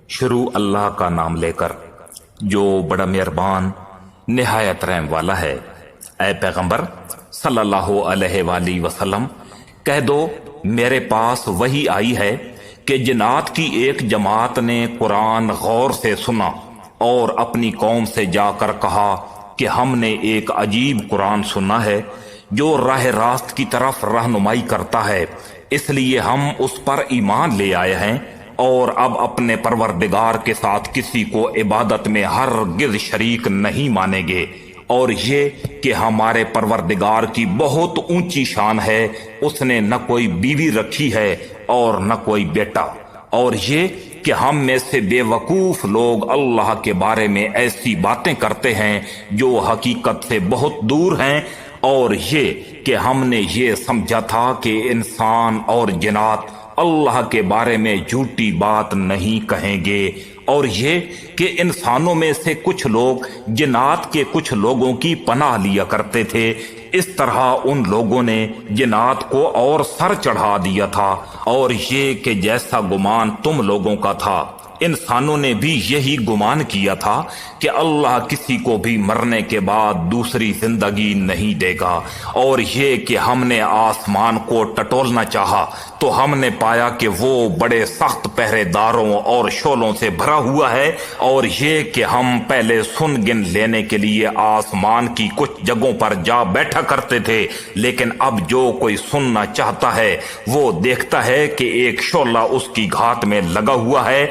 شروع اللہ کا نام لے کر جو بڑا مہربان نہایت رحم والا ہے۔ اے پیغمبر صلی اللہ علیہ وآلہ وسلم کہہ دو میرے پاس وحی آئی ہے کہ جنات کی ایک جماعت نے قرآن غور سے سنا اور اپنی قوم سے جا کر کہا کہ ہم نے ایک عجیب قرآن سنا ہے جو راہ راست کی طرف رہنمائی کرتا ہے، اس لیے ہم اس پر ایمان لے آئے ہیں اور اب اپنے پروردگار کے ساتھ کسی کو عبادت میں ہرگز شریک نہیں مانیں گے۔ اور یہ کہ ہمارے پروردگار کی بہت اونچی شان ہے، اس نے نہ کوئی بیوی رکھی ہے اور نہ کوئی بیٹا۔ اور یہ کہ ہم میں سے بے وقوف لوگ اللہ کے بارے میں ایسی باتیں کرتے ہیں جو حقیقت سے بہت دور ہیں، اور یہ کہ ہم نے یہ سمجھا تھا کہ انسان اور جنات اللہ کے بارے میں جھوٹی بات نہیں کہیں گے، اور یہ کہ انسانوں میں سے کچھ لوگ جنات کے کچھ لوگوں کی پناہ لیا کرتے تھے، اس طرح ان لوگوں نے جنات کو اور سر چڑھا دیا تھا۔ اور یہ کہ جیسا گمان تم لوگوں کا تھا انسانوں نے بھی یہی گمان کیا تھا کہ اللہ کسی کو بھی مرنے کے بعد دوسری زندگی نہیں دے گا۔ اور یہ کہ ہم نے آسمان کو ٹٹولنا چاہا تو ہم نے پایا کہ وہ بڑے سخت پہرے داروں اور شعلوں سے بھرا ہوا ہے، اور یہ کہ ہم پہلے سن گن لینے کے لیے آسمان کی کچھ جگہوں پر جا بیٹھا کرتے تھے، لیکن اب جو کوئی سننا چاہتا ہے وہ دیکھتا ہے کہ ایک شعلہ اس کی گھات میں لگا ہوا ہے۔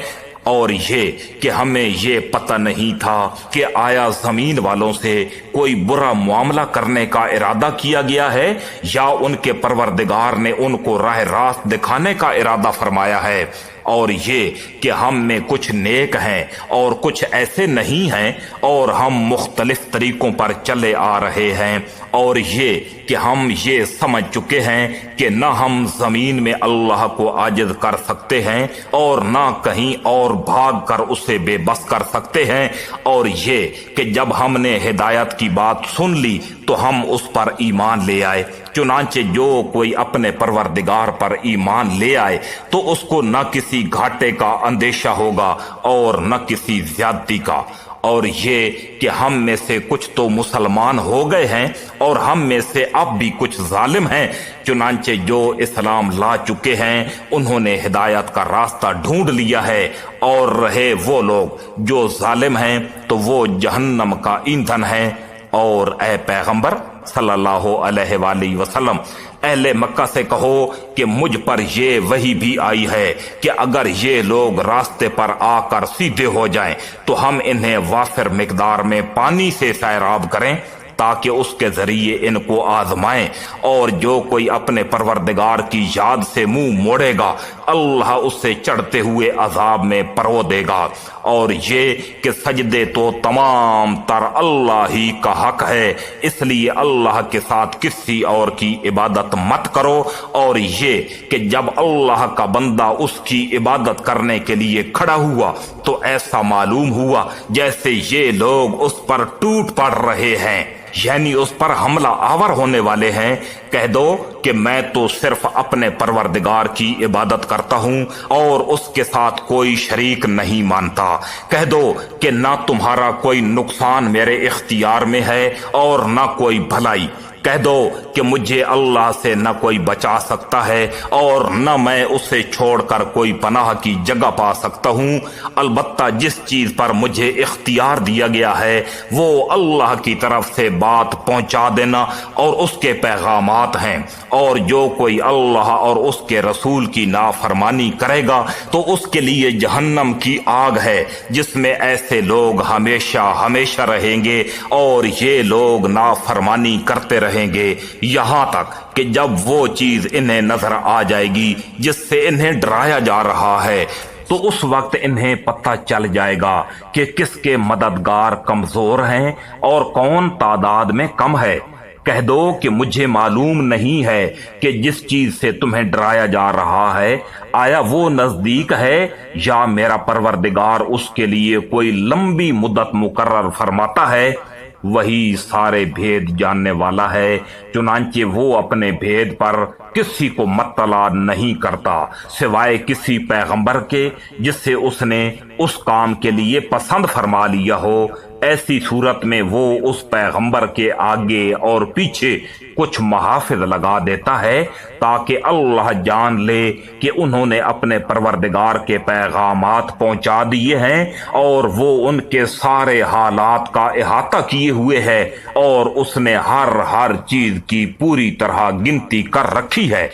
اور یہ کہ ہمیں یہ پتہ نہیں تھا کہ آیا زمین والوں سے کوئی برا معاملہ کرنے کا ارادہ کیا گیا ہے یا ان کے پروردگار نے ان کو راہ راست دکھانے کا ارادہ فرمایا ہے۔ اور یہ کہ ہم میں کچھ نیک ہیں اور کچھ ایسے نہیں ہیں، اور ہم مختلف طریقوں پر چلے آ رہے ہیں۔ اور یہ کہ ہم یہ سمجھ چکے ہیں کہ نہ ہم زمین میں اللہ کو عاجز کر سکتے ہیں اور نہ کہیں اور بھاگ کر اسے بے بس کر سکتے ہیں۔ اور یہ کہ جب ہم نے ہدایت کی بات سن لی تو ہم اس پر ایمان لے آئے، چنانچہ جو کوئی اپنے پروردگار پر ایمان لے آئے تو اس کو نہ کسی گھاٹے کا اندیشہ ہوگا اور نہ کسی زیادتی کا۔ اور یہ کہ ہم میں سے کچھ تو مسلمان ہو گئے ہیں اور ہم میں سے اب بھی کچھ ظالم ہیں، چنانچہ جو اسلام لا چکے ہیں انہوں نے ہدایت کا راستہ ڈھونڈ لیا ہے، اور رہے وہ لوگ جو ظالم ہیں تو وہ جہنم کا ایندھن ہے۔ اور اے پیغمبر صلی اللہ علیہ وآلہ وسلم اہل مکہ سے کہو کہ مجھ پر یہ وحی بھی آئی ہے کہ اگر یہ لوگ راستے پر آ کر سیدھے ہو جائیں تو ہم انہیں وافر مقدار میں پانی سے سیراب کریں تاکہ اس کے ذریعے ان کو آزمائیں، اور جو کوئی اپنے پروردگار کی یاد سے منہ موڑے گا اللہ اس سے چڑھتے ہوئے عذاب میں پرو دے گا۔ اور یہ کہ سجدے تو تمام تر اللہ ہی کا حق ہے، اس لیے اللہ کے ساتھ کسی اور کی عبادت مت کرو۔ اور یہ کہ جب اللہ کا بندہ اس کی عبادت کرنے کے لیے کھڑا ہوا تو ایسا معلوم ہوا جیسے یہ لوگ اس پر ٹوٹ پڑ رہے ہیں، یعنی اس پر حملہ آور ہونے والے ہیں۔ کہہ دو کہ میں تو صرف اپنے پروردگار کی عبادت کرتا ہوں اور اس کے ساتھ کوئی شریک نہیں مانتا۔ کہہ دو کہ نہ تمہارا کوئی نقصان میرے اختیار میں ہے اور نہ کوئی بھلائی۔ کہہ دو کہ مجھے اللہ سے نہ کوئی بچا سکتا ہے اور نہ میں اسے چھوڑ کر کوئی پناہ کی جگہ پا سکتا ہوں، البتہ جس چیز پر مجھے اختیار دیا گیا ہے وہ اللہ کی طرف سے بات پہنچا دینا اور اس کے پیغامات ہیں۔ اور جو کوئی اللہ اور اس کے رسول کی نافرمانی کرے گا تو اس کے لیے جہنم کی آگ ہے جس میں ایسے لوگ ہمیشہ ہمیشہ رہیں گے، اور یہ لوگ نافرمانی کرتے رہیں گے یہاں تک کہ جب وہ چیز انہیں نظر آ جائے گی جس سے انہیں ڈرایا جا رہا ہے تو اس وقت انہیں پتہ چل جائے گا کہ کس کے مددگار کمزور ہیں اور کون تعداد میں کم ہے۔ کہہ دو کہ مجھے معلوم نہیں ہے کہ جس چیز سے تمہیں ڈرایا جا رہا ہے آیا وہ نزدیک ہے یا میرا پروردگار اس کے لیے کوئی لمبی مدت مقرر فرماتا ہے۔ وہی سارے بھید جاننے والا ہے، چنانچہ وہ اپنے بھید پر کسی کو مطلع نہیں کرتا سوائے کسی پیغمبر کے جس سے اس نے اس کام کے لیے پسند فرما لیا ہو۔ ایسی صورت میں وہ اس پیغمبر کے آگے اور پیچھے کچھ محافظ لگا دیتا ہے تاکہ اللہ جان لے کہ انہوں نے اپنے پروردگار کے پیغامات پہنچا دیے ہیں اور وہ ان کے سارے حالات کا احاطہ کیے ہوئے ہے اور اس نے ہر چیز کی پوری طرح گنتی کر رکھی ہے۔